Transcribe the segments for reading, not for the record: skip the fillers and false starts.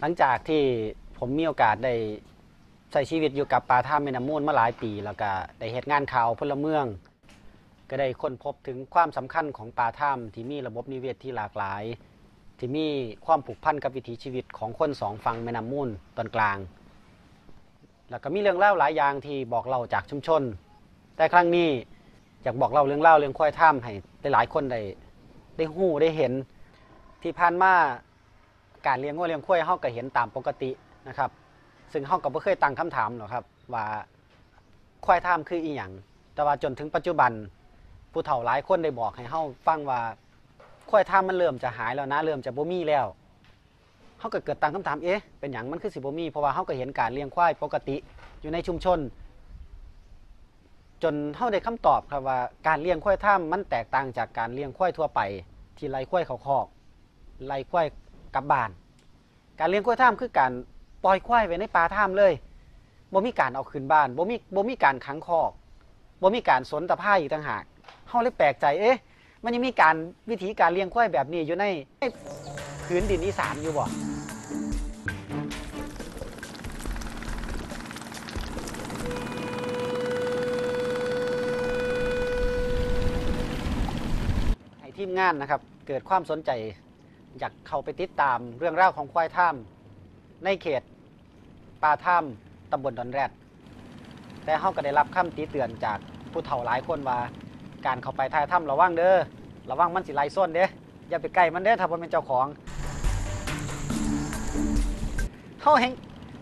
หลังจากที่ผมมีโอกาสได้ใช้ชีวิตอยู่กับป่าถ้ำแม่น้ำมูลมาหลายปีแล้วก็ได้เฮ็ดงานข่าวพลเมืองก็ได้ค้นพบถึงความสำคัญของป่าถ้ำที่มีระบบนิเวศที่หลากหลายที่มีความผูกพันกับวิถีชีวิตของคนสองฝั่งแม่น้ำมูลตอนกลางแล้วก็มีเรื่องเล่าหลายอย่างที่บอกเล่าจากชุมชนแต่ครั้งนี้อยากบอกเล่าเรื่องเล่าเรื่องควายถ้ำให้หลายคนได้ฮู้ได้เห็นที่ผ่านมาการเลี้ยงวัวเลี้ยงควายเฮาก็เห็นตามปกตินะครับซึ่งเฮาก็บ่เคยตั้งคำถามหรอกครับว่าควายถ้ำคืออีหยังแต่ว่าจนถึงปัจจุบันผู้เฒ่าหลายคนได้บอกให้เฮาฟังว่าควายถ้ำมันเริ่มจะหายแล้วนะเริ่มจะบ่มีแล้วเฮาก็เกิดตั้งคำถามเป็นหยังมันคือสิบ่มีเพราะว่าเฮาก็เห็นการเลี้ยงควายปกติอยู่ในชุมชนจนเฮาได้คำตอบครับว่าการเลี้ยงควายถ้ำมันแตกต่างจากการเลี้ยงควายทั่วไปที่ไล่ควายเข้าคอกไล่ควายกลับบ้านการเลี้ยงควายถ้ำคือการปล่อยควายไว้ในป่าถ้ำเลยบ่มีการเอาขึ้นบ้านบ่มีการขังคอกบ่มีการสนตะไคร่อีกต่างหากเฮาเลยแปลกใจมันยังมีการวิธีการเลี้ยงควายแบบนี้อยู่ในพื้นดินอีสานอยู่บ่ให้ทีมงานนะครับเกิดความสนใจอยากเข้าไปติดตามเรื่องราวของควายถ้ำในเขตป่าถ้ำตำบลดอนแรดแต่เฮาก็ได้รับคำติเตือนจากผู้เฒ่าหลายคนว่าการเข้าไปท้ายถ้ำระวังเด้อระวังมันสิไล่ส้นเด้อย่าไปใกล้มันเด้อถ้าบ่เป็นเจ้าของเฮาเห็น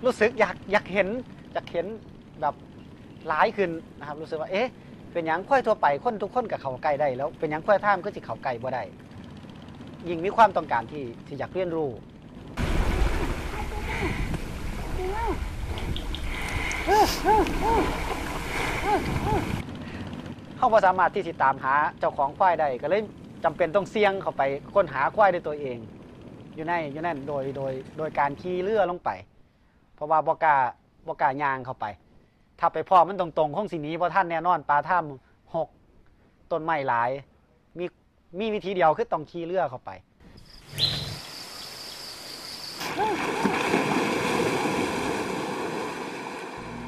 รู้สึกอยากเห็นแบบหลายขึ้นนะครับรู้สึกว่าเป็นหยังควายทั่วไปคนทุกคนก็เข้าใกล้ได้แล้วเป็นหยังควายถ้ำก็สิเข้าใกล้บ่ได้ยิ่งมีความต้องการที่อยากเรียนรู้เขาบ่สามารถที่จะตามหาเจ้าของควายได้ก็เลยจำเป็นต้องเสี่ยงเข้าไปค้นหาควายด้วยตัวเองอยู่นั่นโดยการขี่เรือลงไปเพราะว่าบ่กล้าย่างเข้าไปถ้าไปพ่อมันตรงๆคงสิหนีบ่ทันแน่นอนป่าถ้ำ6ต้นไม้หลายมีวิธีเดียวคือต้องขี่เรือเข้าไป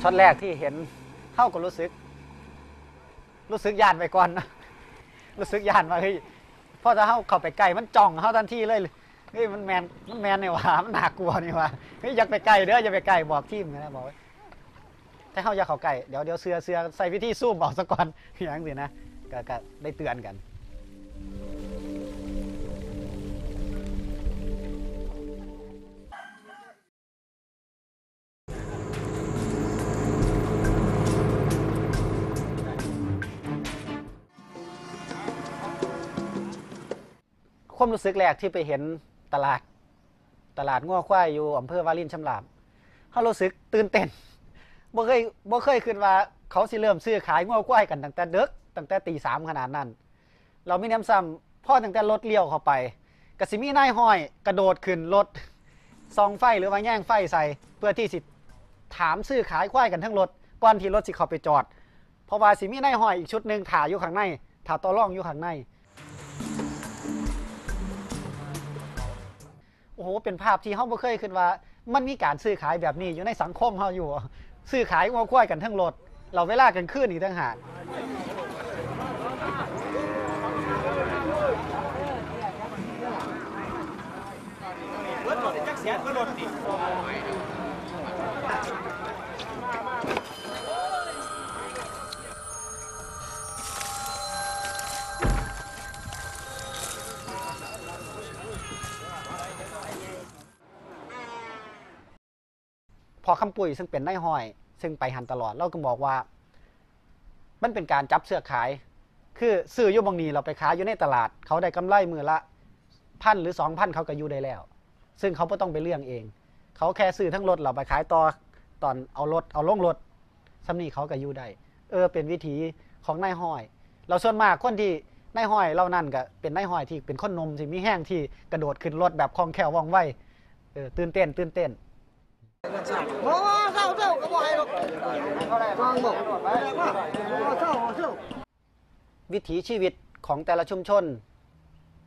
ช็อตแรกที่เห็นเข้าก็รู้สึกย่านไปก่อนนะรู้สึกย่านว่าพอจะเข้าไปใกล้มันจ้องเข้าทันทีเลยมันแมนนี่ว่ามันน่ากลัวนี่ว่าอยากไปใกล้เด้ออย่าไปใกล้บอกทีมนะบอกถ้าเข้าอย่าเข้าใกล้เดี๋ยวเสือใส่วิธีซูมบอกซะก่อนอย่างสินะก็ได้เตือนกันความรู้สึกแรกที่ไปเห็นตลาดงัวควายอยู่อำเภอวารินชำราบเขารู้สึกตื่นเต้นบ่เคยคิดว่าเขาสิเริ่มซื้อขายงัวควายกันตั้งแต่ดึกตั้งแต่ตี 3ขนาดนั้นเรามีน้ำซ้ำพ่อตั้งแต่รถเลี้ยวเข้าไปก็สิมีนายห้อยกระโดดขึ้นรถส่องไฟหรือว่าแย่งไฟใส่เพื่อที่สิถามซื้อขายควายกันทั้งรถก่อนที่รถสิเข้าไปจอดเพราะว่าสิมีนายห้อยอีกชุดนึงถ่าอยู่ข้างในถ่าต่อรองอยู่ข้างในโอ้โหเป็นภาพที่เฮาบ่เคยคิดว่ามันมีการซื้อขายแบบนี้อยู่ในสังคมเฮาอยู่ซื้อขายงัวควายกันทั้งรถเราเวลากันคืนอีกต่างหากพอคำปุ๋ยซึ่งเป็นนายห้อยซึ่งไปหันตลอดเราก็บอกว่ามันเป็นการจับเสื้อขายคือซื้ออยู่บางนี้เราไปขายอยู่ในตลาดเขาได้กำไรมือละ1,000 หรือ 2,000เขาก็อยู่ได้แล้วซึ่งเขาไม่ต้องไปเลี้ยงเองเขาแค่ซื้อทั้งรถเราไปขายต่อตอนเอาลงรถซ้ำนี่เขาก็อยู่ได้เป็นวิธีของนายห้อยเราส่วนมากคนที่นายห้อยเรานั่นก็เป็นนายห้อยที่เป็นคนนมที่มีแห้งที่กระโดดขึ้นรถแบบคล่องแคล่วว่องไวตื่นเต้นวิถีชีวิตของแต่ละชุมชน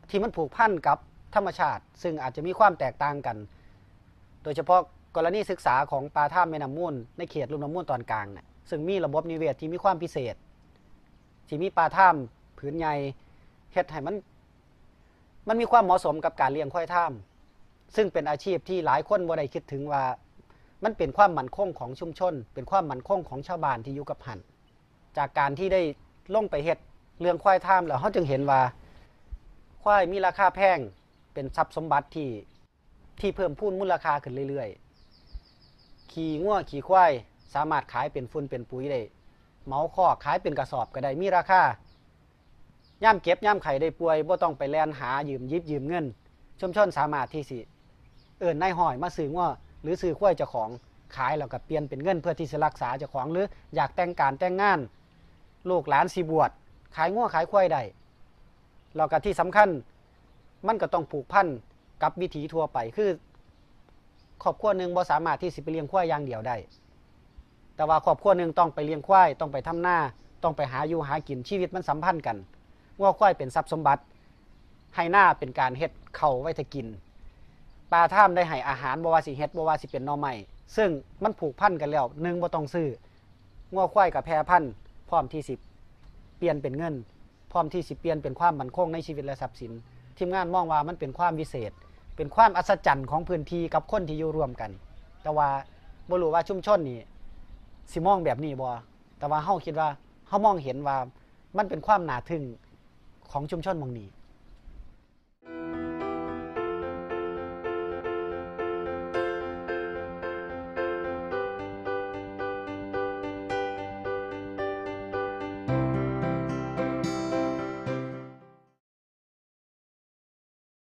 ที่มันผูกพันกับธรรมชาติซึ่งอาจจะมีความแตกต่างกัน โดยเฉพาะกรณีศึกษาของปลาท่ามแม่น้ำมูลในเขตลุ่มน้ำมูลตอนกลางเนี่ยซึ่งมีระบบนิเวศที่มีความพิเศษที่มีปลาท่ามผืนใหญ่เฮ็ดให้มันมีความเหมาะสมกับการเลี้ยงควายท่ามซึ่งเป็นอาชีพที่หลายคนบ่ได้คิดถึงว่ามันเป็นความมั่นคงของชุมชนเป็นความมั่นคงของชาวบ้านที่อยู่กับหันจากการที่ได้ลงไปเฮ็ดเรื่องควายท่ามแล้วเขาจึงเห็นว่าควายมีราคาแพงเป็นทรัพย์สมบัติที่เพิ่มพูนมูลค่าขึ้นเรื่อยๆขี่งัวขี่ควายสามารถขายเป็นฝุ่นเป็นปุ๋ยได้เหมาข้อขายเป็นกระสอบก็ได้มีราคาย่ำเก็บย่ำไข่ได้ป่วยบ่ต้องไปแลนหายืมเงินชุมชนสามารถที่สินายห้อยมาซื้องัวหรือซื้อควายเจ้าของขายแล้วก็เปลี่ยนเป็นเงินเพื่อที่จะรักษาเจ้าของหรืออยากแต่งการแต่งงานลูกหลานสิบวชขายงัวขายควายได้แล้วก็ที่สำคัญมันก็ต้องผูกพันกับวิถีทั่วไปคือครอบครัวหนึ่งบ่สามารถที่สิไปเลี้ยงควายอย่างเดียวได้แต่ว่าครอบครัวหนึ่งต้องไปเลี้ยงควายต้องไปทำหน้าต้องไปหาอยู่หากินชีวิตมันสัมพันธ์กันงัวควายเป็นทรัพย์สมบัติให้หน้าเป็นการเฮ็ดเข่าไว้ถ้ากินปลาท่ามได้ให้อาหารบ่ว่าสิเฮ็ดบ่ว่าสิเป็นหน่อไม้ซึ่งมันผูกพันกันแล้วหนึ่งบ่ต้องซื้องัวควายกับแพรพันธุ์พร้อมที่สิเปลี่ยนเป็นเงินพร้อมที่สิเปลี่ยนเป็นความมั่นคงในชีวิตและทรัพย์สินทีมงานมองว่ามันเป็นความวิเศษเป็นความอัศจรรย์ของพื้นที่กับคนที่อยู่ร่วมกันแต่ว่าบ่รู้ว่าชุมชนนี่สิมองแบบนี้บ่แต่ว่าเฮาคิดว่าเฮามองเห็นว่ามันเป็นความน่าทึ่งของชุมชนหม้องนี้